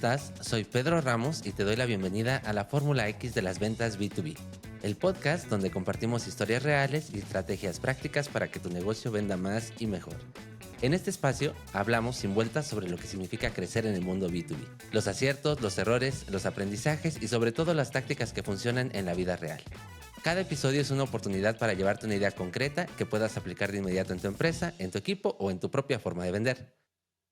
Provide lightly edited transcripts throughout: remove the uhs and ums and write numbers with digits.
estás? Soy Pedro Ramos y te doy la bienvenida a la Fórmula X de las ventas B2B, el podcast donde compartimos historias reales y estrategias prácticas para que tu negocio venda más y mejor. En este espacio hablamos sin vueltas sobre lo que significa crecer en el mundo B2B, los aciertos, los errores, los aprendizajes y sobre todo las tácticas que funcionan en la vida real. Cada episodio es una oportunidad para llevarte una idea concreta que puedas aplicar de inmediato en tu empresa, en tu equipo o en tu propia forma de vender.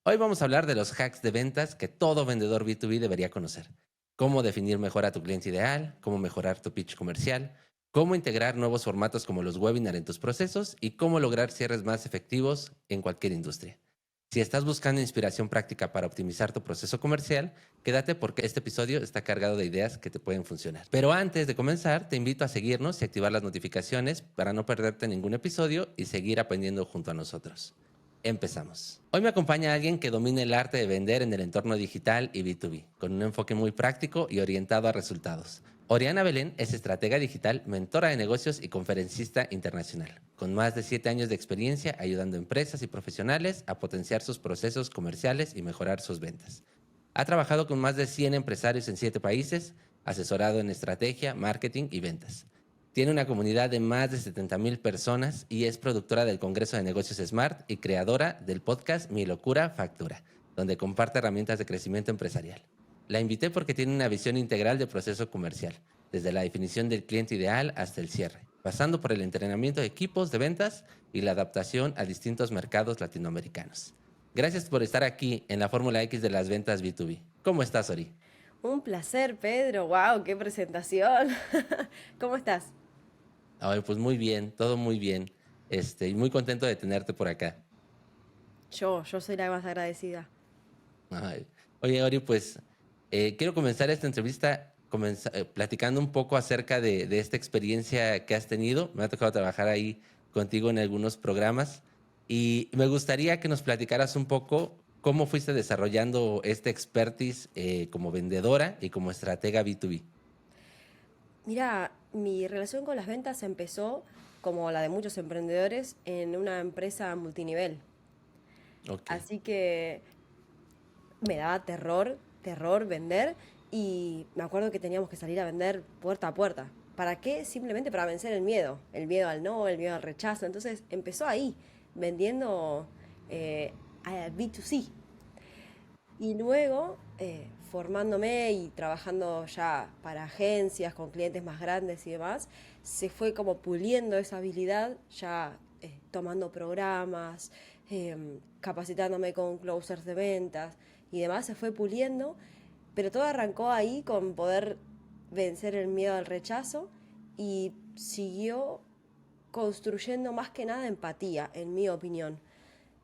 Hoy vamos a hablar de los hacks de ventas que todo vendedor B2B debería conocer. Cómo definir mejor a tu cliente ideal, cómo mejorar tu pitch comercial, cómo integrar nuevos formatos como los webinars en tus procesos y cómo lograr cierres más efectivos en cualquier industria. Si estás buscando inspiración práctica para optimizar tu proceso comercial, quédate porque este episodio está cargado de ideas que te pueden funcionar. Pero antes de comenzar, te invito a seguirnos y activar las notificaciones para no perderte ningún episodio y seguir aprendiendo junto a nosotros. Empezamos. Hoy me acompaña alguien que domina el arte de vender en el entorno digital y B2B, con un enfoque muy práctico y orientado a resultados. Oriana Belén es estratega digital, mentora de negocios y conferencista internacional, con más de 7 años de experiencia ayudando a empresas y profesionales a potenciar sus procesos comerciales y mejorar sus ventas. Ha trabajado con más de 100 empresarios en 7 países, asesorado en estrategia, marketing y ventas. Tiene una comunidad de más de 70,000 personas y es productora del Congreso de Negocios Smart y creadora del podcast Mi Locura Factura, donde comparte herramientas de crecimiento empresarial. La invité porque tiene una visión integral de proceso comercial, desde la definición del cliente ideal hasta el cierre, pasando por el entrenamiento de equipos de ventas y la adaptación a distintos mercados latinoamericanos. Gracias por estar aquí en la Fórmula X de las ventas B2B. ¿Cómo estás, Ori? Un placer, Pedro. ¡Wow! ¡Qué presentación! ¿Cómo estás? Ay, pues muy bien, todo muy bien. Y muy contento de tenerte por acá. Yo soy la más agradecida. Ay. Oye, Ori, pues quiero comenzar esta entrevista platicando un poco acerca de esta experiencia que has tenido. Me ha tocado trabajar ahí contigo en algunos programas y me gustaría que nos platicaras un poco cómo fuiste desarrollando este expertise como vendedora y como estratega B2B. Mira, mi relación con las ventas empezó, como la de muchos emprendedores, en una empresa multinivel. Ok, Así que me daba terror vender y me acuerdo que teníamos que salir a vender puerta a puerta. ¿Para qué? Simplemente para vencer el miedo al no, el miedo al rechazo. Entonces empezó ahí, vendiendo a B2C. Y luego, formándome y trabajando ya para agencias, con clientes más grandes y demás, se fue como puliendo esa habilidad, ya tomando programas, capacitándome con closers de ventas y demás, se fue puliendo, pero todo arrancó ahí con poder vencer el miedo al rechazo y siguió construyendo más que nada empatía, en mi opinión.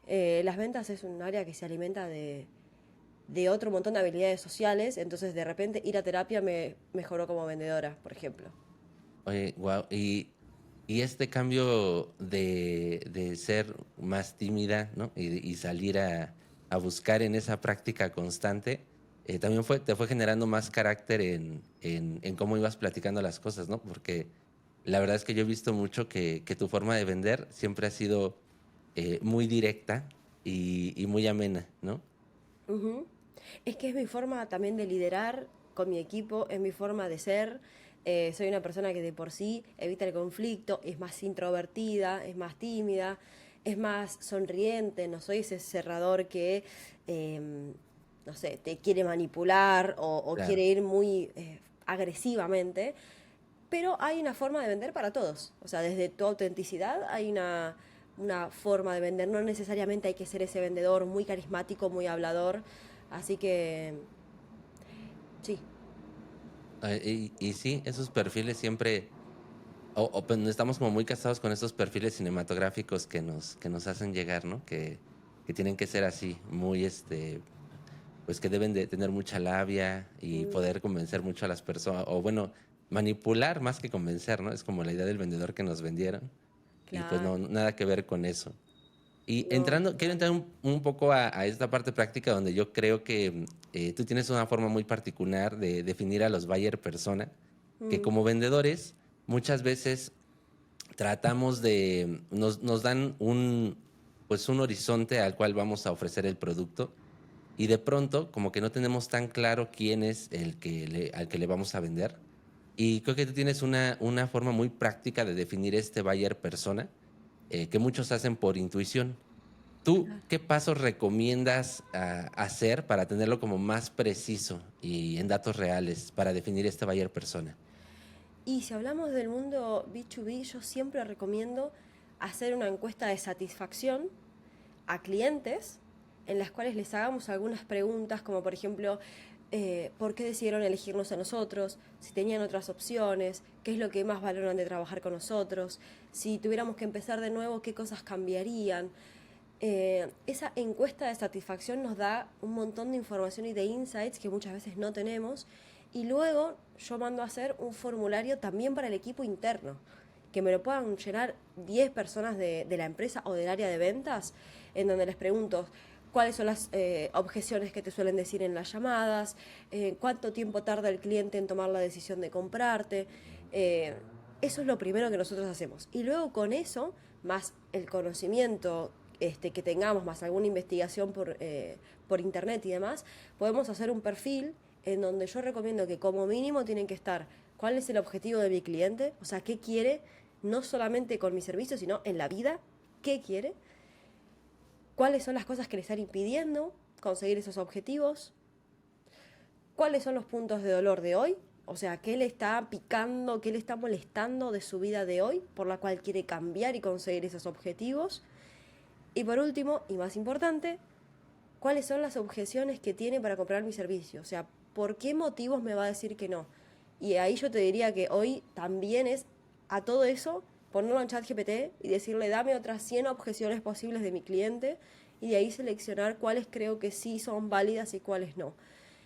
Las ventas es un área que se alimenta de otro montón de habilidades sociales, entonces de repente ir a terapia me mejoró como vendedora, por ejemplo. oye, wow. Y este cambio de ser más tímida, ¿no? Y salir a buscar en esa práctica constante, también te fue generando más carácter en cómo ibas platicando las cosas, ¿no? Porque la verdad es que yo he visto mucho que tu forma de vender siempre ha sido muy directa y muy amena, ¿no? Ujú. Es que es mi forma también de liderar con mi equipo, es mi forma de ser. Soy una persona que de por sí evita el conflicto, es más introvertida, es más tímida, es más sonriente, no soy ese cerrador que, no sé, te quiere manipular o quiere Claro. ir muy agresivamente. Pero hay una forma de vender para todos. O sea, desde tu autenticidad hay una forma de vender. No necesariamente hay que ser ese vendedor muy carismático, muy hablador. Así que, sí. Y sí, esos perfiles siempre, pues, no estamos como muy casados con estos perfiles cinematográficos que nos hacen llegar, ¿no? Que tienen que ser así, muy, pues que deben de tener mucha labia y Mm, poder convencer mucho a las personas, o bueno, manipular más que convencer, ¿no? Es como la idea del vendedor que nos vendieron y pues claro. no, nada que ver con eso. Y No, quiero total. entrar un poco a esta parte práctica donde yo creo que tú tienes una forma muy particular de definir a los buyer persona, que Mm, como vendedores muchas veces tratamos nos dan pues un horizonte al cual vamos a ofrecer el producto y de pronto como que no tenemos tan claro quién es al que le vamos a vender. Y creo que tú tienes una forma muy práctica de definir este buyer persona, que muchos hacen por intuición. ¿Tú Claro. qué pasos recomiendas hacer para tenerlo como más preciso y en datos reales para definir este buyer persona? Y si hablamos del mundo B2B, yo siempre recomiendo hacer una encuesta de satisfacción a clientes en las cuales les hagamos algunas preguntas, como por ejemplo, ¿por qué decidieron elegirnos a nosotros? Si tenían otras opciones, qué es lo que más valoran de trabajar con nosotros, si tuviéramos que empezar de nuevo, qué cosas cambiarían. Esa encuesta de satisfacción nos da un montón de información y de insights que muchas veces no tenemos. Y luego yo mando a hacer un formulario también para el equipo interno, que me lo puedan llenar 10 personas de la empresa o del área de ventas, en donde les pregunto cuáles son las objeciones que te suelen decir en las llamadas, cuánto tiempo tarda el cliente en tomar la decisión de comprarte. Eso es lo primero que nosotros hacemos. Y luego con eso, más el conocimiento que tengamos, más alguna investigación por internet y demás, podemos hacer un perfil en donde yo recomiendo que como mínimo tienen que estar cuál es el objetivo de mi cliente, o sea, qué quiere, no solamente con mi servicio, sino en la vida, qué quiere, cuáles son las cosas que le están impidiendo conseguir esos objetivos, cuáles son los puntos de dolor de hoy, o sea, qué le está picando, qué le está molestando de su vida de hoy, por la cual quiere cambiar y conseguir esos objetivos. Y por último, y más importante, cuáles son las objeciones que tiene para comprar mi servicio. O sea, ¿por qué motivos me va a decir que no? Y ahí yo te diría que hoy también es a todo eso ponerlo en ChatGPT y decirle dame otras 100 objeciones posibles de mi cliente y de ahí seleccionar cuáles creo que sí son válidas y cuáles no.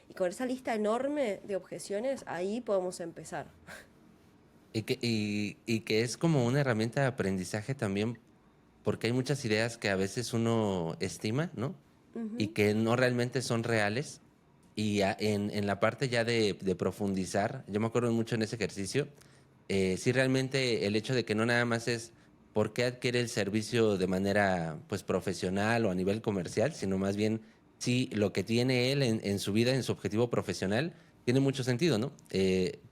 Y con esa lista enorme de objeciones, ahí podemos empezar. Y que es como una herramienta de aprendizaje también, porque hay muchas ideas que a veces uno estima, ¿no? Y Ujú. que no realmente son reales. Y en la parte ya de profundizar, yo me acuerdo mucho en ese ejercicio, sí realmente el hecho de que no nada más es por qué adquiere el servicio de manera pues profesional o a nivel comercial, sino más bien sí lo que tiene él en su vida, en su objetivo profesional, tiene mucho sentido, ¿no?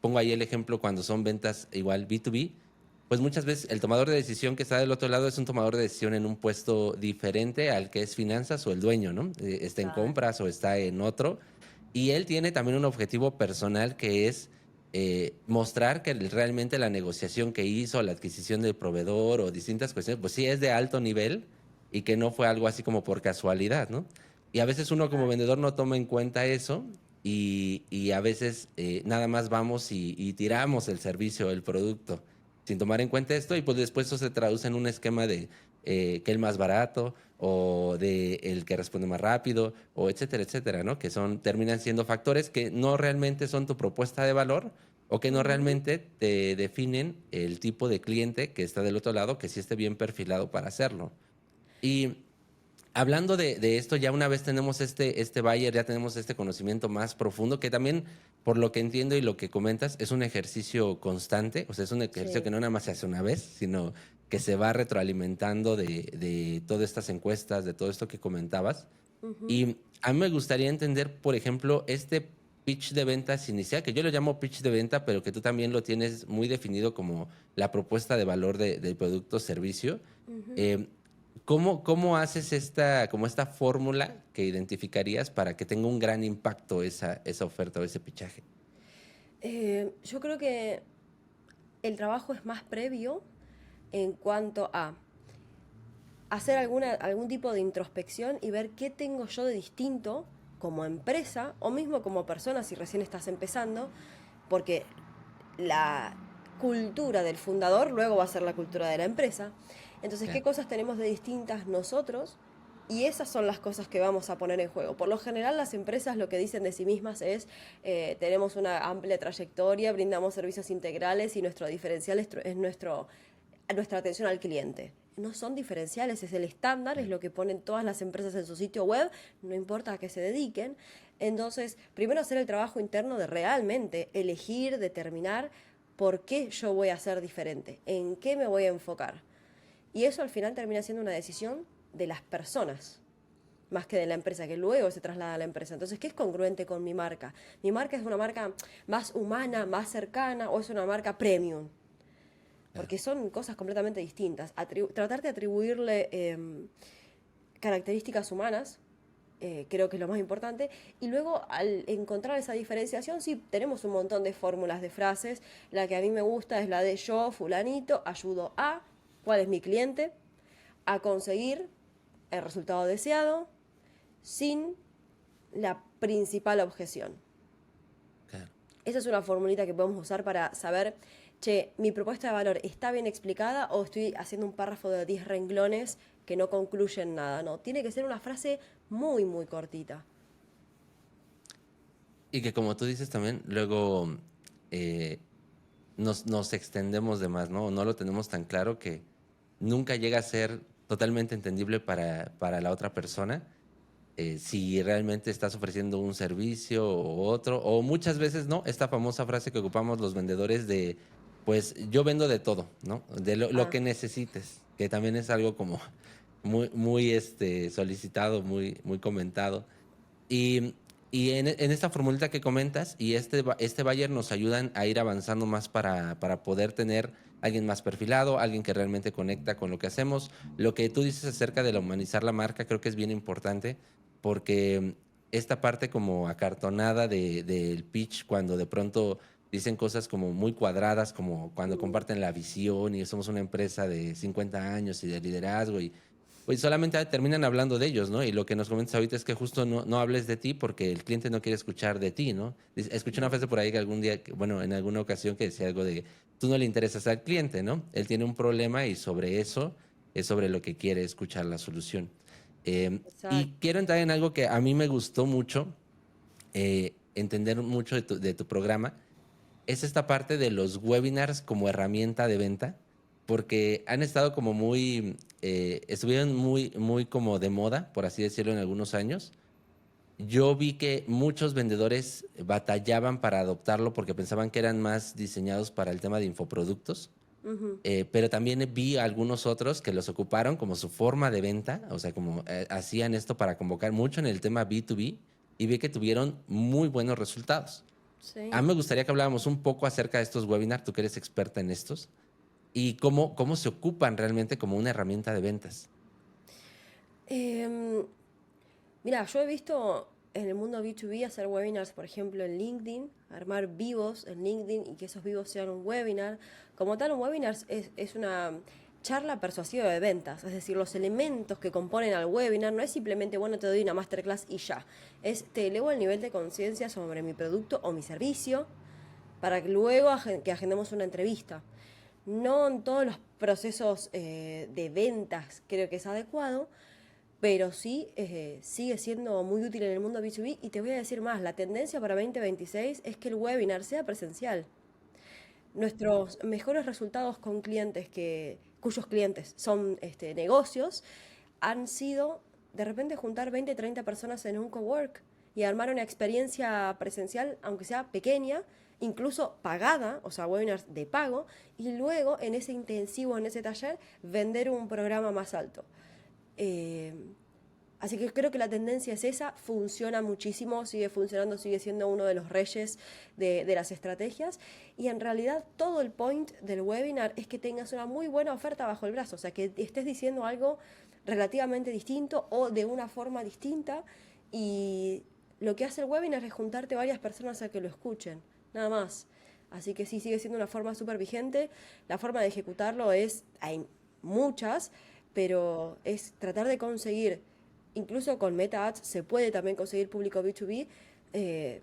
Pongo ahí el ejemplo cuando son ventas igual B2B, pues muchas veces el tomador de decisión que está del otro lado es un tomador de decisión en un puesto diferente al que es finanzas o el dueño, ¿no? Está en Total. compras o está en otro. Y él tiene también un objetivo personal que es mostrar que realmente la negociación que hizo, la adquisición del proveedor o distintas cuestiones, pues sí es de alto nivel y que no fue algo así como por casualidad, ¿no? Y a veces uno como Total. vendedor no toma en cuenta eso y a veces nada más vamos y tiramos el servicio, el producto, sin tomar en cuenta esto y pues después eso se traduce en un esquema de que el más barato o de el que responde más rápido o etcétera, etcétera, ¿no? Que son, terminan siendo factores que no realmente son tu propuesta de valor o que no Ujú. realmente te definen el tipo de cliente que está del otro lado, que sí esté bien perfilado para hacerlo. Y hablando de esto, ya una vez tenemos este buyer, ya tenemos este conocimiento más profundo, que también, por lo que entiendo y lo que comentas, es un ejercicio constante, o sea, es un ejercicio que Sí. no nada más se hace una vez, sino que se va retroalimentando de todas estas encuestas, de todo esto que comentabas. Ujú. Y a mí me gustaría entender, por ejemplo, este pitch de ventas inicial, que yo lo llamo pitch de venta, pero que tú también lo tienes muy definido como la propuesta de valor del producto o servicio. Ujú. Eh, ¿Cómo haces como esta fórmula que identificarías para que tenga un gran impacto esa oferta o ese pichaje? Yo creo que el trabajo es más previo en cuanto a hacer algún tipo de introspección y ver qué tengo yo de distinto como empresa o mismo como persona si recién estás empezando, porque la cultura del fundador luego va a ser la cultura de la empresa. Entonces, ¿qué Claro. cosas tenemos de distintas nosotros? Y esas son las cosas que vamos a poner en juego. Por lo general, las empresas lo que dicen de sí mismas es, tenemos una amplia trayectoria, brindamos servicios integrales y nuestro diferencial es nuestra atención al cliente. No son diferenciales, es el estándar, es Claro. lo que ponen todas las empresas en su sitio web, no importa a qué se dediquen. Entonces, primero hacer el trabajo interno de realmente elegir, determinar por qué yo voy a ser diferente, en qué me voy a enfocar. Y eso al final termina siendo una decisión de las personas. más que de la empresa, que luego se traslada a la empresa. Entonces, ¿qué es congruente con mi marca? ¿Mi marca es una marca más humana, más cercana o es una marca premium? Claro. Porque son cosas completamente distintas. Tratar de atribuirle características humanas, creo que es lo más importante. Y luego, al encontrar esa diferenciación, sí, tenemos un montón de fórmulas de frases. La que a mí me gusta es la de yo, fulanito, ayudo a, ¿cuál es mi cliente? A conseguir el resultado deseado sin la principal objeción. Claro. Esa es una formulita que podemos usar para saber, che, mi propuesta de valor está bien explicada o estoy haciendo un párrafo de 10 renglones que no concluyen nada. No, tiene que ser una frase muy, muy cortita. Y que como tú dices también, luego eh, nos extendemos de más, ¿no? No lo tenemos tan claro que nunca llega a ser totalmente entendible para la otra persona. Si realmente estás ofreciendo un servicio o otro, o muchas veces, ¿no? Esta famosa frase que ocupamos los vendedores de, pues yo vendo de todo, ¿no? De lo Ah, que necesites, que también es algo como muy solicitado, muy comentado. Y, y en esta formulita que comentas y este Bayer nos ayudan a ir avanzando más para poder tener alguien más perfilado, alguien que realmente conecta con lo que hacemos. Lo que tú dices acerca de la humanizar la marca creo que es bien importante porque esta parte como acartonada del pitch, cuando de pronto dicen cosas como muy cuadradas, como cuando mm, comparten la visión y somos una empresa de 50 años y de liderazgo y pues solamente terminan hablando de ellos, ¿no? Y lo que nos comentas ahorita es que justo no hables de ti porque el cliente no quiere escuchar de ti, ¿no? Escuché una no. frase por ahí que algún día, bueno, en alguna ocasión que decía algo de, tú no le interesas al cliente, ¿no? Él tiene un problema y sobre eso es sobre lo que quiere escuchar la solución. Y Exacto. quiero entrar en algo que a mí me gustó mucho, entender mucho de tu programa, es esta parte de los webinars como herramienta de venta, porque han estado como estuvieron muy como de moda, por así decirlo, en algunos años. Yo vi que muchos vendedores batallaban para adoptarlo porque pensaban que eran más diseñados para el tema de infoproductos, Ujú. pero también vi a algunos otros que los ocuparon como su forma de venta, o sea, como hacían esto para convocar mucho en el tema B2B y vi que tuvieron muy buenos resultados. A mí Sí. me gustaría que habláramos un poco acerca de estos webinars, tú que eres experta en estos, y cómo se ocupan realmente como una herramienta de ventas. Em, Mira, yo he visto en el mundo B2B hacer webinars, por ejemplo, en LinkedIn, armar vivos en LinkedIn y que esos vivos sean un webinar. Como tal, un webinar es una charla persuasiva de ventas, es decir, los elementos que componen al webinar no es simplemente, bueno, te doy una masterclass y ya. Es, te elevo el nivel de conciencia sobre mi producto o mi servicio para que luego que agendemos una entrevista. No en todos los procesos de ventas creo que es adecuado, pero sí sigue siendo muy útil en el mundo B2B y te voy a decir más, la tendencia para 2026 es que el webinar sea presencial. Nuestros mejores resultados con clientes cuyos clientes son negocios han sido de repente juntar 20, 30 personas en un cowork y armar una experiencia presencial, aunque sea pequeña, incluso pagada, o sea, webinars de pago, y luego en ese intensivo, en ese taller, vender un programa más alto. Eh, Así que creo que la tendencia es esa, funciona muchísimo, sigue funcionando, sigue siendo uno de los reyes de las estrategias. Y en realidad todo el point del webinar es que tengas una muy buena oferta bajo el brazo, o sea, que estés diciendo algo relativamente distinto o de una forma distinta. Y lo que hace el webinar es juntarte varias personas a que lo escuchen, nada más. Así que sí, sigue siendo una forma súper vigente. La forma de ejecutarlo hay muchas, pero es tratar de conseguir incluso con Meta Ads se puede también conseguir público B2B. Eh,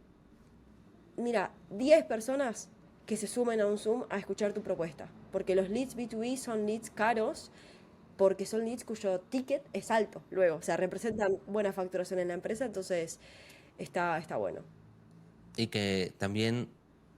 Mira, 10 personas que se sumen a un Zoom a escuchar tu propuesta. Porque los leads B2B son leads caros, porque son leads cuyo ticket es alto luego. O sea, representan buena facturación en la empresa, entonces está bueno. Y que también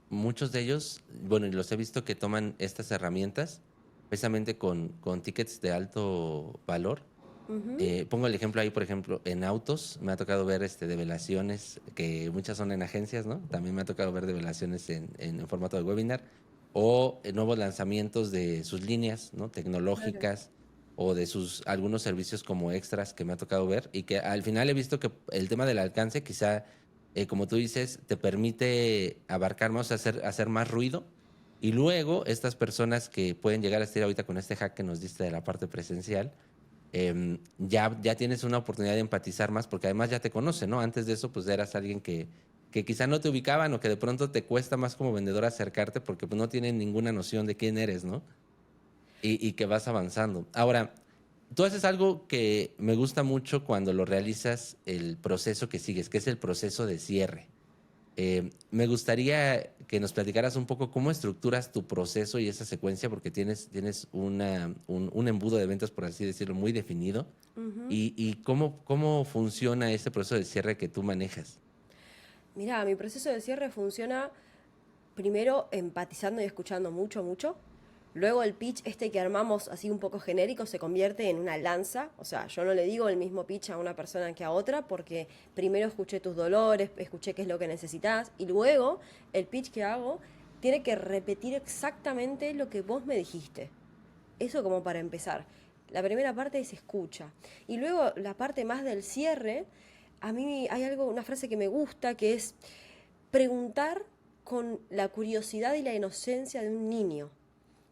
muchos de ellos, bueno, y los he visto que toman estas herramientas precisamente con tickets de alto valor. Ujú. Pongo el ejemplo ahí, por ejemplo, en autos, me ha tocado ver develaciones, que muchas son en agencias, ¿no? También me ha tocado ver develaciones en formato de webinar, o nuevos lanzamientos de sus líneas, ¿no? Claro. Tecnológicas. o de sus algunos servicios como extras que me ha tocado ver y que al final he visto que el tema del alcance quizá, como tú dices, te permite abarcar más, hacer más ruido y luego estas personas que pueden llegar a estar ahorita con este hack que nos diste de la parte presencial, ya tienes una oportunidad de empatizar más porque además ya te conocen, ¿no? Antes de eso, pues eras alguien que quizá no te ubicaban o que de pronto te cuesta más como vendedor acercarte porque pues, no tienen ninguna noción de quién eres, ¿no? Y que vas avanzando. Ahora, tú haces algo que me gusta mucho cuando lo realizas, el proceso que sigues, que es el proceso de cierre. Me gustaría que nos platicaras un poco cómo estructuras tu proceso y esa secuencia, porque tienes un embudo de ventas, por así decirlo, muy definido. Ujú. Y cómo funciona ese proceso de cierre que tú manejas. Mirá, mi proceso de cierre funciona primero empatizando y escuchando mucho, mucho. Luego el pitch este que armamos así un poco genérico se convierte en una lanza. O sea, yo no le digo el mismo pitch a una persona que a otra porque primero escuché tus dolores, escuché qué es lo que necesitas y luego el pitch que hago tiene que repetir exactamente lo que vos me dijiste. Eso como para empezar. La primera parte es escucha. Y luego la parte más del cierre, a mí hay algo, una frase que me gusta, que es preguntar con la curiosidad y la inocencia de un niño.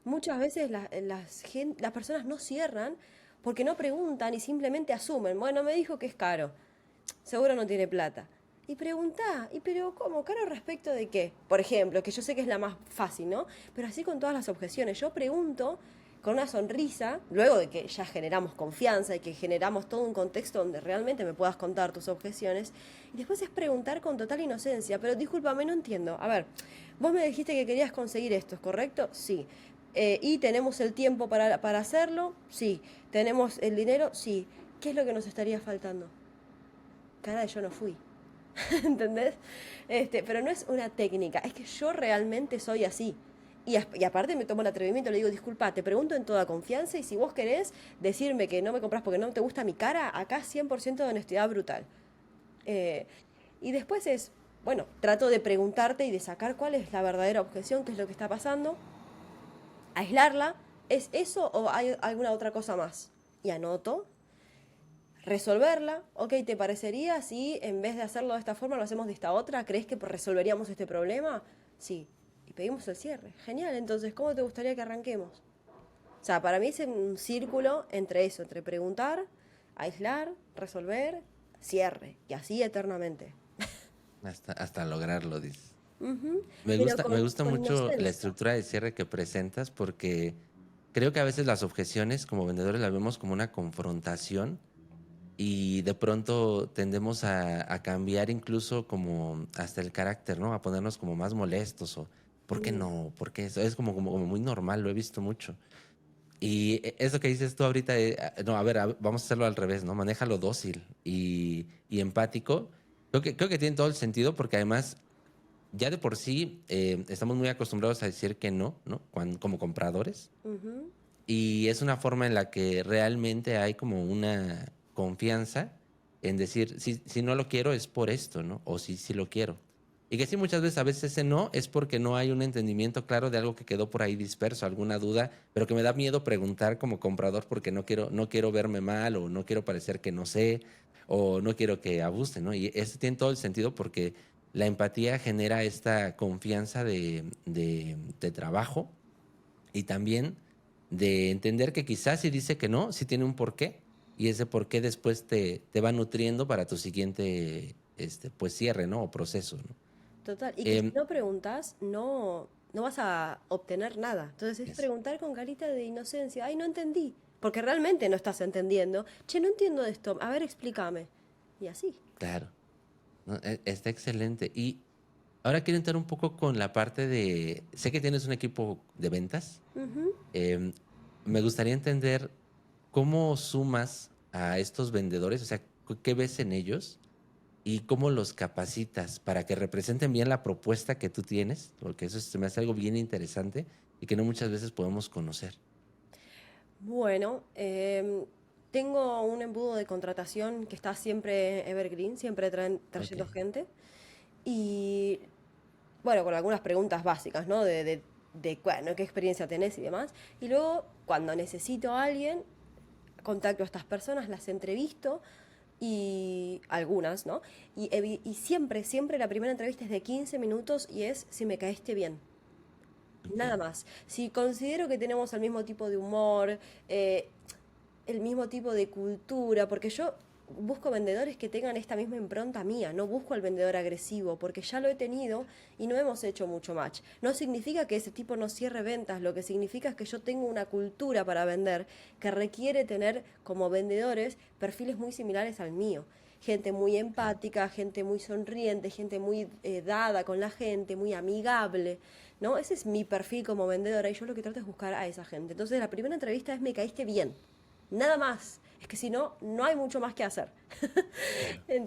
Muchas veces las personas no cierran porque no preguntan y simplemente asumen, bueno, me dijo que es caro, seguro no tiene plata. Y preguntá, ¿y pero cómo? ¿Caro respecto de qué? Por ejemplo, que yo sé que es la más fácil, ¿no? Pero así con todas las objeciones. Yo pregunto con una sonrisa, luego de que ya generamos confianza y que generamos todo un contexto donde realmente me puedas contar tus objeciones, y después es preguntar con total inocencia, pero discúlpame, no entiendo. A ver, vos me dijiste que querías conseguir esto, ¿es correcto? Sí. ¿Y tenemos el tiempo para hacerlo? Sí. ¿Tenemos el dinero? Sí. ¿Qué es lo que nos estaría faltando? Cara de yo no fui. ¿Entendés? Pero no es una técnica, es que yo realmente soy así. Y aparte me tomo el atrevimiento, le digo, disculpa, te pregunto en toda confianza y si vos querés decirme que no me compras porque no te gusta mi cara, acá 100% de honestidad brutal. Eh, y después es, bueno, trato de preguntarte y de sacar cuál es la verdadera objeción, qué es lo que está pasando, aislarla, ¿es eso o hay alguna otra cosa más? Y anoto, resolverla. Ok, ¿te parecería si en vez de hacerlo de esta forma lo hacemos de esta otra? ¿Crees que resolveríamos este problema? Sí. Y pedimos el cierre. Genial, entonces, ¿cómo te gustaría que arranquemos? O sea, para mí es un círculo entre eso, entre preguntar, aislar, resolver, cierre. Y así eternamente. Hasta lograrlo, dices. Ujú. Me Pero gusta, me gusta con mucho la inocencia. estructura de cierre que presentas porque creo que a veces las objeciones como vendedores las vemos como una confrontación y de pronto tendemos a cambiar incluso como hasta el carácter, ¿no? A ponernos como más molestos o ¿por qué Mm. no? ¿Por qué eso? Es como muy normal, lo he visto mucho. Y eso que dices tú ahorita, no, a ver, vamos a hacerlo al revés, ¿no? Manéjalo dócil y empático. Creo que tiene todo el sentido porque además ya de por sí estamos muy acostumbrados a decir que no, ¿no? Como compradores. Ujú. Y es una forma en la que realmente hay como una confianza en decir, si no lo quiero es por esto, ¿no? O si lo quiero. Y que sí, muchas veces, a veces ese no es porque no hay un entendimiento claro de algo que quedó por ahí disperso, alguna duda, pero que me da miedo preguntar como comprador porque no quiero verme mal o no quiero parecer que no sé o no quiero que abuse, ¿no? Y eso tiene todo el sentido porque la empatía genera esta confianza de trabajo y también de entender que quizás si dice que no, sí tiene un porqué y ese porqué después te va nutriendo para tu siguiente pues cierre, ¿no? O proceso, ¿no? Total. Y que si Em, no preguntas, no vas a obtener nada. Entonces es eso, preguntar con carita de inocencia. Ay, no entendí. Porque realmente no estás entendiendo. Che, no entiendo esto. A ver, explícame. Y así. claro, ¿no? Está excelente. Y ahora quiero entrar un poco con la parte sé que tienes un equipo de ventas. Ujú. em, Me gustaría entender cómo sumas a estos vendedores, o sea, ¿qué ves en ellos? ¿Y cómo los capacitas para que representen bien la propuesta que tú tienes? Porque eso se me hace algo bien interesante y que no muchas veces podemos conocer. Bueno, tengo un embudo de contratación que está siempre evergreen, siempre Ok, trayendo gente. Y bueno, con algunas preguntas básicas, ¿no? Bueno, qué experiencia tenés y demás. Y luego, cuando necesito a alguien, contacto a estas personas, las entrevisto y algunas, ¿no? Y siempre, siempre la primera entrevista es de 15 minutos y es si me caíste bien. Nada Ok. más. Si considero que tenemos el mismo tipo de humor, eh, el mismo tipo de cultura, porque yo busco vendedores que tengan esta misma impronta mía, no busco al vendedor agresivo, porque ya lo he tenido y no hemos hecho mucho match. No significa que ese tipo no cierre ventas, lo que significa es que yo tengo una cultura para vender que requiere tener como vendedores perfiles muy similares al mío. Gente muy empática, gente muy sonriente, gente muy dada con la gente, muy amigable, ¿no? Ese es mi perfil como vendedora y yo lo que trato es buscar a esa gente. Entonces la primera entrevista es me caíste bien. Nada más. Es que si no, no hay mucho más que hacer. Claro.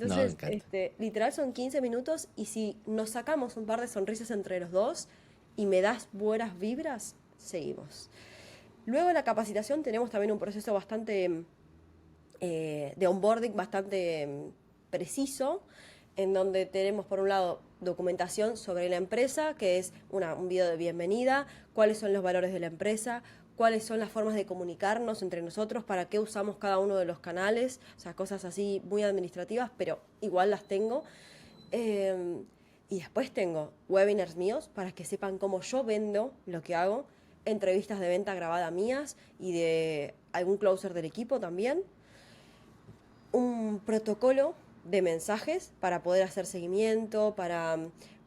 No, me Entonces, encanta. literal son 15 minutos y si nos sacamos un par de sonrisas entre los dos y me das buenas vibras, seguimos. Luego en la capacitación tenemos también un proceso bastante de onboarding bastante preciso, en donde tenemos por un lado documentación sobre la empresa, que es un video de bienvenida, cuáles son los valores de la empresa, cuáles son las formas de comunicarnos entre nosotros, para qué usamos cada uno de los canales, o sea, cosas así muy administrativas, pero igual las tengo. Eh, y después tengo webinars míos para que sepan cómo yo vendo lo que hago, entrevistas de venta grabada mías y de algún closer del equipo también, un protocolo de mensajes para poder hacer seguimiento, para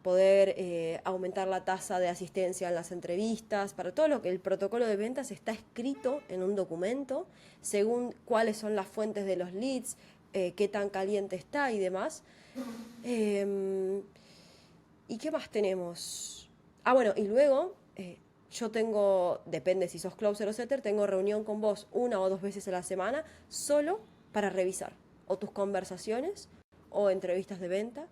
poder aumentar la tasa de asistencia en las entrevistas, para todo lo que el protocolo de ventas está escrito en un documento, según cuáles son las fuentes de los leads, qué tan caliente está y demás. Eh, ¿Y qué más tenemos? Ah, bueno, y luego yo tengo, depende si sos closer o setter, tengo reunión con vos una o dos veces a la semana solo para revisar o tus conversaciones o entrevistas de venta.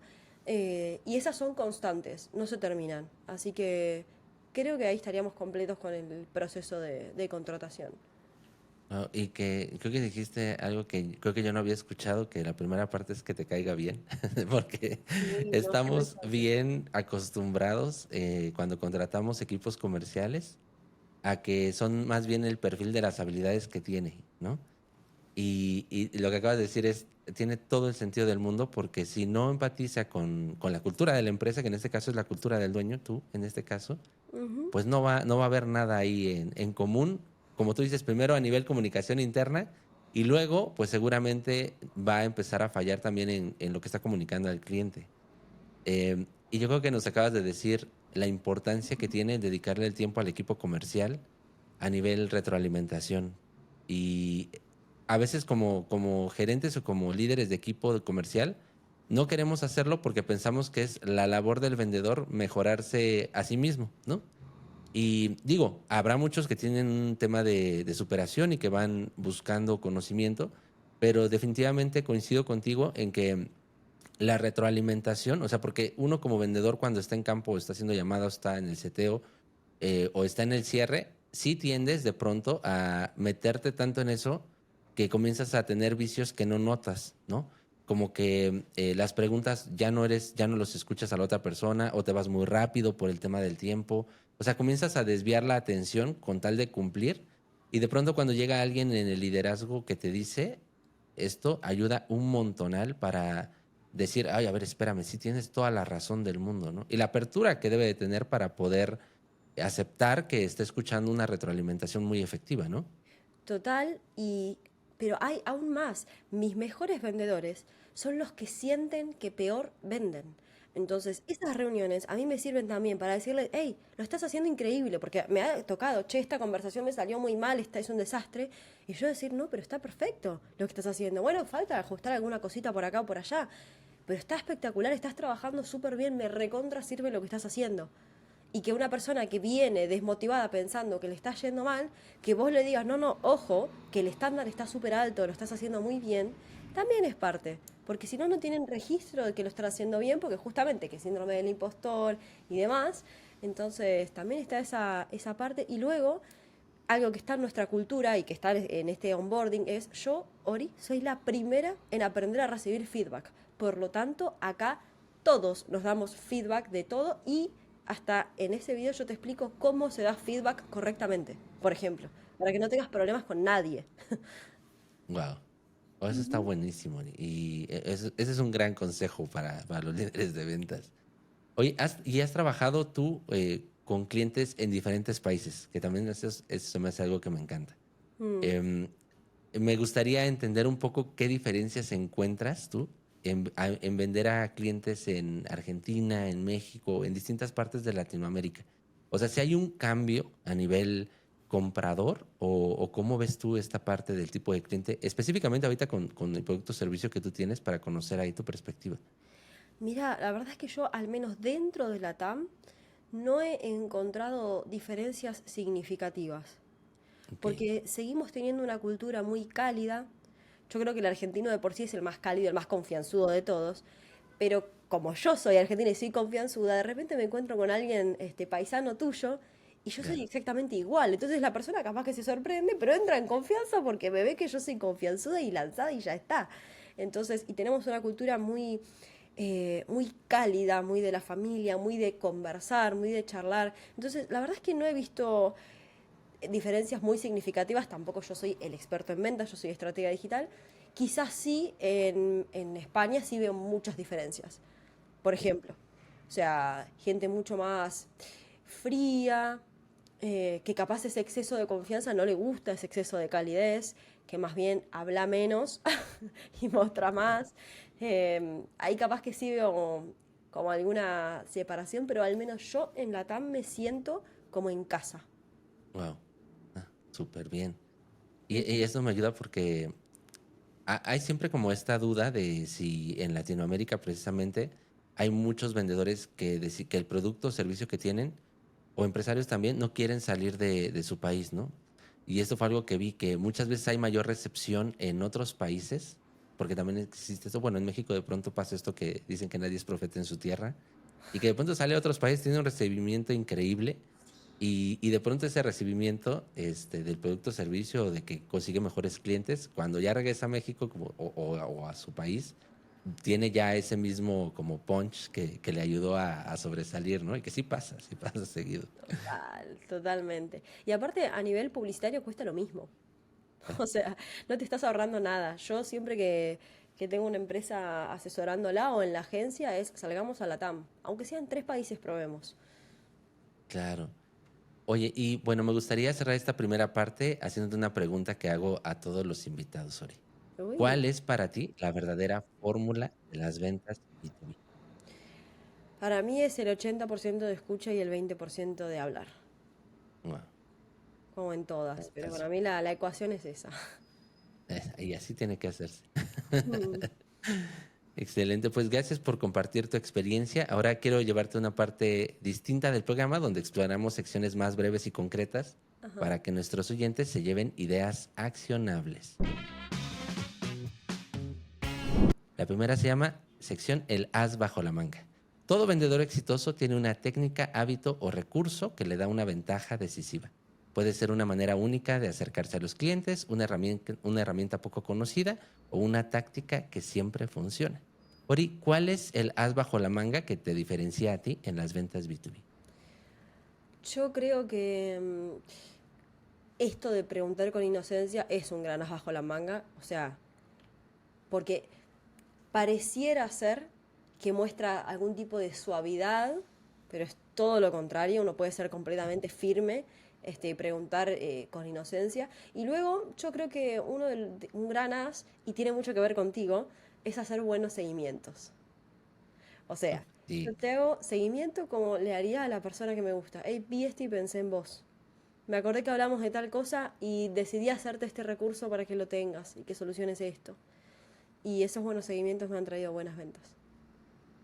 Y esas son constantes, no se terminan. Así que creo que ahí estaríamos completos con el proceso de contratación. No, y que creo que dijiste algo que creo que yo no había escuchado, que la primera parte es que te caiga bien, porque Sí, no, es re estamos importante. bien acostumbrados cuando contratamos equipos comerciales a que son más bien el perfil de las habilidades que tiene, ¿no? Y lo que acabas de decir tiene todo el sentido del mundo, porque si no empatiza con la cultura de la empresa, que en este caso es la cultura del dueño, tú en este caso, Ujú. pues no va a haber nada ahí en común. Como tú dices, primero a nivel comunicación interna y luego, pues seguramente va a empezar a fallar también en lo que está comunicando al cliente. Y yo creo que nos acabas de decir la importancia que tiene dedicarle el tiempo al equipo comercial a nivel retroalimentación. Y a veces como gerentes o como líderes de equipo comercial, no queremos hacerlo porque pensamos que es la labor del vendedor mejorarse a sí mismo, ¿no? Y digo, habrá muchos que tienen un tema de superación y que van buscando conocimiento, pero definitivamente coincido contigo en que la retroalimentación, o sea, porque uno como vendedor cuando está en campo, está haciendo llamadas, está en el seteo o está en el cierre, sí tiendes de pronto a meterte tanto en eso que comienzas a tener vicios que no notas, ¿no? Como que las preguntas ya no los escuchas a la otra persona o te vas muy rápido por el tema del tiempo. O sea, comienzas a desviar la atención con tal de cumplir y de pronto cuando llega alguien en el liderazgo que te dice esto, ayuda un montonal para decir, ay, a ver, espérame, sí tienes toda la razón del mundo, ¿no? Y la apertura que debe de tener para poder aceptar que está escuchando una retroalimentación muy efectiva, ¿no? Total, pero hay aún más. Mis mejores vendedores son los que sienten que peor venden. Entonces, esas reuniones a mí me sirven también para decirle, hey, lo estás haciendo increíble, porque me ha tocado, che, esta conversación me salió muy mal, esta es un desastre. Y yo decir, no, pero está perfecto lo que estás haciendo. Bueno, falta ajustar alguna cosita por acá o por allá, pero está espectacular, estás trabajando súper bien, me recontra sirve lo que estás haciendo. Y que una persona que viene desmotivada pensando que le está yendo mal, que vos le digas, no, no, ojo, que el estándar está súper alto, lo estás haciendo muy bien, también es parte. Porque si no, no tienen registro de que lo están haciendo bien, porque justamente que síndrome del impostor y demás. Entonces, también está esa parte. Y luego, algo que está en nuestra cultura y que está en este onboarding es, yo, Ori, soy la primera en aprender a recibir feedback. Por lo tanto, acá todos nos damos feedback de todo y hasta en ese video yo te explico cómo se da feedback correctamente, por ejemplo, para que no tengas problemas con nadie. Wow. Eso está Ujú. buenísimo. Y ese es un gran consejo para los líderes de ventas. Oye, ¿y has trabajado tú con clientes en diferentes países? Que también eso se me hace algo que me encanta. Mm. Em, Me gustaría entender un poco qué diferencias encuentras tú en vender a clientes en Argentina, en México, en distintas partes de Latinoamérica. O sea, si hay un cambio a nivel comprador o cómo ves tú esta parte del tipo de cliente, específicamente ahorita con el producto o servicio que tú tienes para conocer ahí tu perspectiva. Mira, la verdad es que yo, al menos dentro de la TAM, no he encontrado diferencias significativas, Ok, porque seguimos teniendo una cultura muy cálida. Yo creo que el argentino de por sí es el más cálido, el más confianzudo de todos, pero como yo soy argentina y soy confianzuda, de repente me encuentro con alguien paisano tuyo y yo soy claro. exactamente igual. Entonces la persona capaz que se sorprende, pero entra en confianza porque me ve que yo soy confianzuda y lanzada y ya está. Entonces, y tenemos una cultura muy cálida, muy de la familia, muy de conversar, muy de charlar. Entonces, la verdad es que no he visto diferencias muy significativas. Tampoco yo soy el experto en ventas, yo soy estratega digital. Quizás sí, en España sí veo muchas diferencias. Por Ok, ejemplo, o sea, gente mucho más fría, que capaz ese exceso de confianza no le gusta, ese exceso de calidez, que más bien habla menos y muestra más. Ahí capaz que sí veo como alguna separación, pero al menos yo en la TAM me siento como en casa. wow. Súper bien. Y eso me ayuda porque hay siempre como esta duda de si en Latinoamérica precisamente hay muchos vendedores que el producto o servicio que tienen, o empresarios también, no quieren salir de su país, ¿no? Y esto fue algo que vi, que muchas veces hay mayor recepción en otros países, porque también existe esto. Bueno, en México de pronto pasa esto que dicen que nadie es profeta en su tierra, y que de pronto sale a otros países, tiene un recibimiento increíble, y de pronto ese recibimiento del producto o servicio, de que consigue mejores clientes, cuando ya regresa a México o a su país, tiene ya ese mismo como punch que le ayudó a sobresalir, ¿no? Y que sí pasa seguido. Total, totalmente. Y aparte, a nivel publicitario cuesta lo mismo. O sea, no te estás ahorrando nada. Yo siempre que tengo una empresa asesorándola o en la agencia es salgamos a la TAM. Aunque sean 3 países, probemos. Claro. Oye, y bueno, me gustaría cerrar esta primera parte haciéndote una pregunta que hago a todos los invitados, Ori. Uy. ¿Cuál es para ti la verdadera fórmula de las ventas B2B? Para mí es el 80% de escucha y el 20% de hablar, Wow, como en todas. Pero estás- para mí la ecuación es esa. y así tiene que hacerse. Mm. Excelente, pues gracias por compartir tu experiencia. Ahora quiero llevarte a una parte distinta del programa donde exploramos secciones más breves y concretas Ajá. para que nuestros oyentes se lleven ideas accionables. La primera se llama sección El as bajo la manga. Todo vendedor exitoso tiene una técnica, hábito o recurso que le da una ventaja decisiva. Puede ser una manera única de acercarse a los clientes, una herramienta poco conocida o una táctica que siempre funciona. Ori, ¿cuál es el as bajo la manga que te diferencia a ti en las ventas B2B? Yo creo que esto de preguntar con inocencia es un gran as bajo la manga. O sea, porque pareciera ser que muestra algún tipo de suavidad, pero es todo lo contrario, uno puede ser completamente firme y preguntar con inocencia. Y luego yo creo que un gran as, y tiene mucho que ver contigo, es hacer buenos seguimientos. O sea, yo Sí, te hago seguimiento como le haría a la persona que me gusta. Hey, vi esto y pensé en vos. Me acordé que hablamos de tal cosa y decidí hacerte este recurso para que lo tengas y que soluciones esto. Y esos buenos seguimientos me han traído buenas ventas.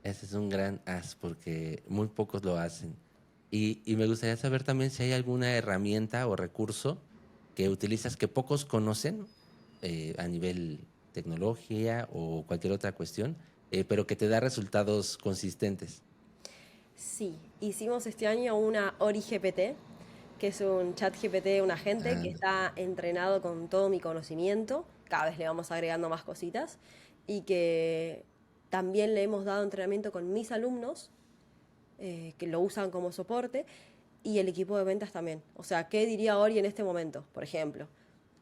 ese es un gran as porque muy pocos lo hacen. Y me gustaría saber también si hay alguna herramienta o recurso que utilizas que pocos conocen a nivel tecnología o cualquier otra cuestión, pero que te da resultados consistentes. Sí, hicimos este año una Ori GPT, que es un chat GPT, un agente Ah, que está entrenado con todo mi conocimiento. Cada vez le vamos agregando más cositas. Y que también le hemos dado entrenamiento con mis alumnos, que lo usan como soporte, y el equipo de ventas también. O sea, ¿qué diría Ori en este momento, por ejemplo?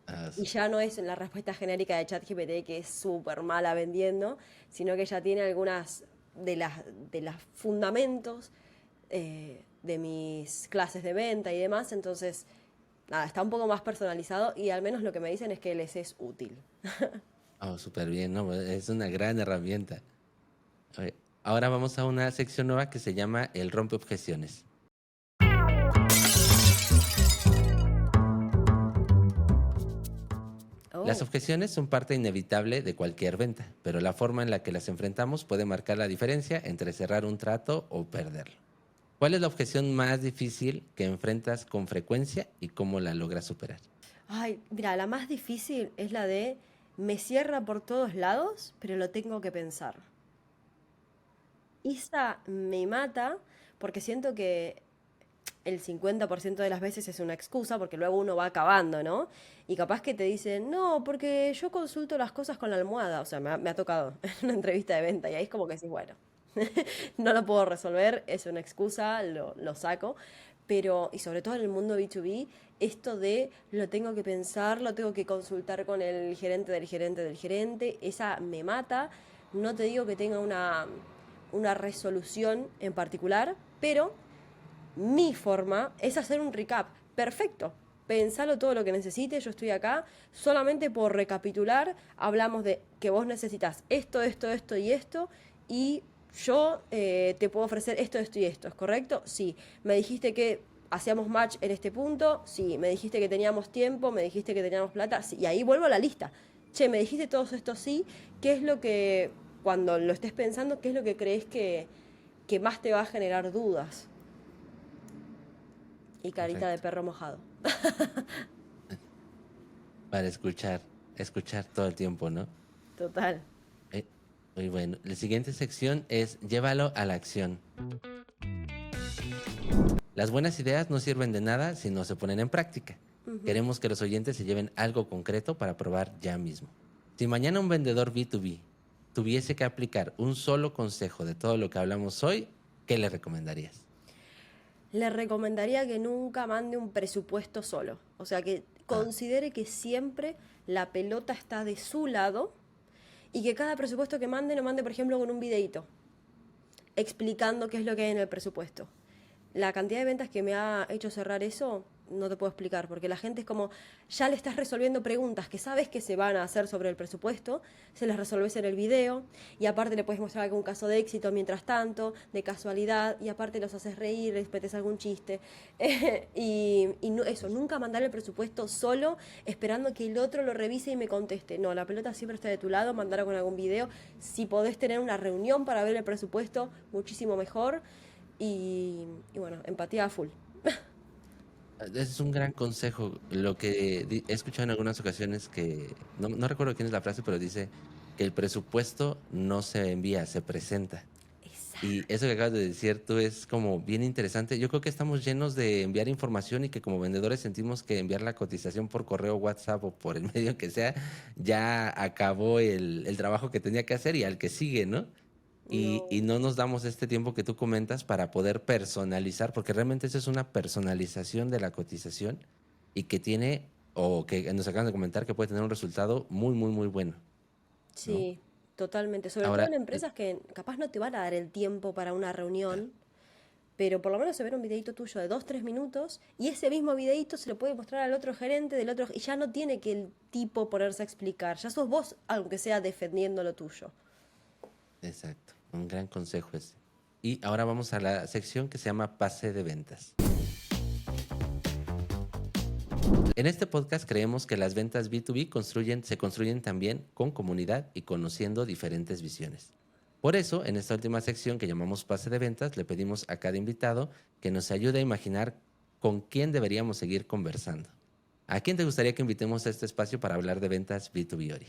Ah, Y ya no es la respuesta genérica de ChatGPT que es súper mala vendiendo, sino que ya tiene algunas de las fundamentos de mis clases de venta y demás. Entonces, nada, está un poco más personalizado y al menos lo que me dicen es que les es útil. oh, súper bien, ¿no? Es una gran herramienta. A ver, ahora vamos a una sección nueva que se llama el rompe objeciones. Las Oh, objeciones son parte inevitable de cualquier venta, pero la forma en la que las enfrentamos puede marcar la diferencia entre cerrar un trato o perderlo. ¿Cuál es la objeción más difícil que enfrentas con frecuencia y cómo la logras superar? ay, mira, la más difícil es la de me cierra por todos lados, pero lo tengo que pensar. Esa me mata porque siento que el 50% de las veces es una excusa porque luego uno va acabando, ¿no? Y capaz que te dicen, no, porque yo consulto las cosas con la almohada. O sea, me ha tocado en una entrevista de venta y ahí es como que decís, bueno, no lo puedo resolver, es una excusa, lo saco. Pero, y sobre todo en el mundo B2B, esto de lo tengo que pensar, lo tengo que consultar con el gerente del gerente del gerente, esa me mata. No te digo que tenga una resolución en particular, pero mi forma es hacer un recap. Perfecto. Pensalo todo lo que necesites, yo estoy acá. Solamente por recapitular, hablamos de que vos necesitas esto, esto, esto y esto. Y yo te puedo ofrecer esto, esto y esto. ¿Es correcto? Sí. Me dijiste que hacíamos match en este punto. Sí. Me dijiste que teníamos tiempo. Me dijiste que teníamos plata. Sí. Y ahí vuelvo a la lista. Che, me dijiste todo esto sí. ¿Qué es lo que, cuando lo estés pensando, qué es lo que crees que más te va a generar dudas? Y carita de Correcto. perro mojado. Para escuchar todo el tiempo, ¿no? Total. Eh, Muy bueno. La siguiente sección es llévalo a la acción. Las buenas ideas no sirven de nada si no se ponen en práctica. Ujú. Queremos que los oyentes se lleven algo concreto para probar ya mismo. Si mañana un vendedor B2B tuviese que aplicar un solo consejo de todo lo que hablamos hoy, ¿qué le recomendarías? Le recomendaría que nunca mande un presupuesto solo. O sea, que Ah, considere que siempre la pelota está de su lado y que cada presupuesto que mande lo mande, por ejemplo, con un videíto explicando qué es lo que hay en el presupuesto. La cantidad de ventas que me ha hecho cerrar eso, no te puedo explicar, porque la gente es como, ya le estás resolviendo preguntas que sabes que se van a hacer sobre el presupuesto, se las resolves en el video, y aparte le puedes mostrar algún caso de éxito mientras tanto, de casualidad, y aparte los haces reír, les metes algún chiste. Y no, eso, nunca mandar el presupuesto solo, esperando que el otro lo revise y me conteste. No, la pelota siempre está de tu lado, mandarlo con algún video. Si podés tener una reunión para ver el presupuesto, muchísimo mejor. Y bueno, empatía a full. ese es un gran consejo. Lo que he escuchado en algunas ocasiones que, no recuerdo quién es la frase, pero dice que el presupuesto no se envía, se presenta. Y Exacto. eso que acabas de decir tú es como bien interesante. Yo creo que estamos llenos de enviar información y que como vendedores sentimos que enviar la cotización por correo, WhatsApp o por el medio que sea, ya acabó el trabajo que tenía que hacer y al que sigue, ¿no? Y No. no nos damos este tiempo que tú comentas para poder personalizar, porque realmente eso es una personalización de la cotización y que tiene, o que nos acaban de comentar que puede tener un resultado muy, muy, muy bueno, ¿no? Sí, totalmente. Sobre todo en Ahora, empresas que capaz no te van a dar el tiempo para una reunión, pero por lo menos se ve un videito tuyo de 2, 3 minutos y ese mismo videito se lo puede mostrar al otro gerente del otro y ya no tiene que el tipo ponerse a explicar, ya sos vos, aunque sea defendiendo lo tuyo. exacto, un gran consejo ese. Y ahora vamos a la sección que se llama pase de ventas. En este podcast creemos que las ventas B2B se construyen también con comunidad y conociendo diferentes visiones. Por eso, en esta última sección que llamamos pase de ventas, le pedimos a cada invitado que nos ayude a imaginar con quién deberíamos seguir conversando. ¿A quién te gustaría que invitemos a este espacio para hablar de ventas B2B, Ori?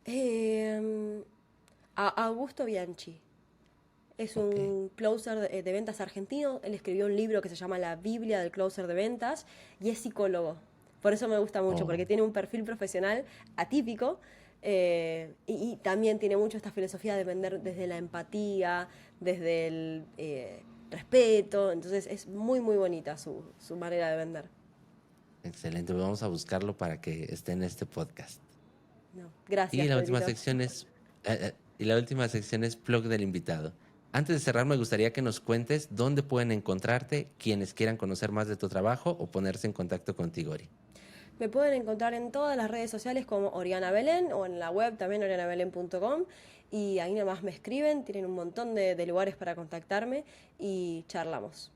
Eh, a Augusto Bianchi. Es Ok. un closer de ventas argentino. Él escribió un libro que se llama La Biblia del Closer de Ventas y es psicólogo. Por eso me gusta mucho, Oh, porque tiene un perfil profesional atípico y también tiene mucho esta filosofía de vender desde la empatía, desde el respeto. Entonces es muy, muy bonita su manera de vender. Excelente, vamos a buscarlo para que esté en este podcast. No, Y gracias, la última Pedrito. sección es, plug del invitado. Antes de cerrar, me gustaría que nos cuentes dónde pueden encontrarte quienes quieran conocer más de tu trabajo o ponerse en contacto contigo, Ori. Me pueden encontrar en todas las redes sociales como Oriana Belén o en la web también orianabelen.com y ahí nomás me escriben, tienen un montón de lugares para contactarme y charlamos.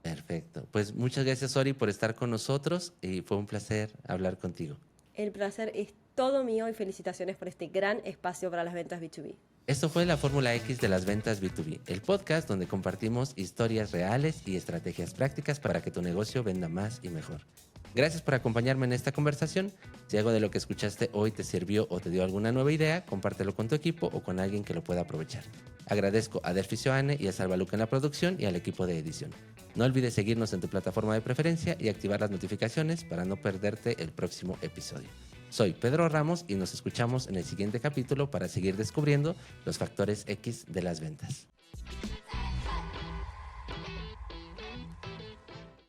Perfecto. Pues muchas gracias, Ori, por estar con nosotros y fue un placer hablar contigo. El placer es todo mío y felicitaciones por este gran espacio para las ventas B2B. Esto fue la Fórmula X de las ventas B2B, el podcast donde compartimos historias reales y estrategias prácticas para que tu negocio venda más y mejor. Gracias por acompañarme en esta conversación. Si algo de lo que escuchaste hoy te sirvió o te dio alguna nueva idea, compártelo con tu equipo o con alguien que lo pueda aprovechar. Agradezco a Derficio Ane y a Salvaluca en la producción y al equipo de edición. No olvides seguirnos en tu plataforma de preferencia y activar las notificaciones para no perderte el próximo episodio. Soy Pedro Ramos y nos escuchamos en el siguiente capítulo para seguir descubriendo los factores X de las ventas.